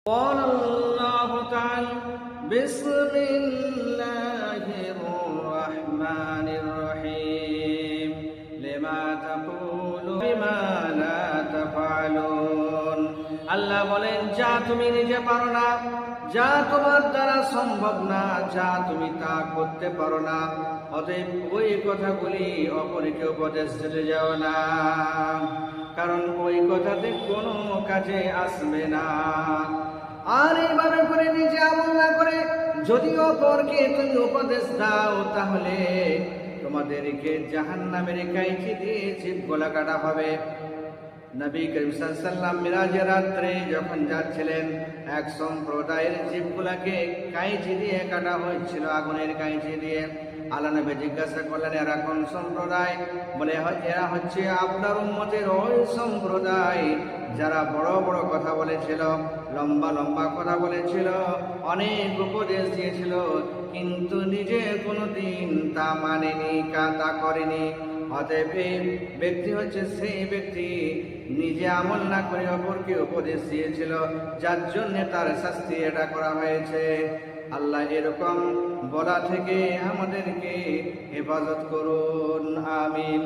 قال الله تعالى بسم الله الرحمن الرحيم لما تقول بما لا تفعلون আল্লাহ বলেন, যা তুমি নিজে পারো না, যা তোমার দ্বারা সম্ভব না, যা তুমি তা করতে পারো না, অতএব ওই কথাগুলি অপরকে উপদেশ দিতে যাও না, কারণ ওই কথাতে কোনো কাজে আসবে না। আর এইভাবে করে নিজে আমল না করে যদি অপরকে তুমি উপদেশ দাও, তাহলে তোমাদেরকে জাহান্নামের কাইচি দিয়ে জিভ গলা কাটা হবে। নবী করিম সাল্লাল্লাহু আলাইহি ওয়াসাল্লাম মিরাজের রাত্রে যখন যাচ্ছিলেন, এক সম্প্রদায়ের জিভগুলাকে কাইচি দিয়ে কাটা হয়েছিল, আগুনের কাইচি দিয়ে। আল্লাহ নবী জিজ্ঞাসা করলেন, এরা কোন সম্প্রদায়? বলে, এরা হচ্ছে আপনার উম্মতের ওই সম্প্রদায় যারা বড় বড় কথা বলেছিল, লম্বা লম্বা কথা বলেছিল, অনেক উপদেশ দিয়েছিল, কিন্তু নিজে কোনোদিন তা মানেনি, তা করেনি। অতএব ব্যক্তি হচ্ছে সেই ব্যক্তি নিজে আমল না করে অপরকে উপদেশ দিয়েছিল, যার জন্য তার শাস্তি এটা করা হয়েছে। আল্লাহ এরকম বলা থেকে আমাদেরকে হেফাজত করুন, আমিন।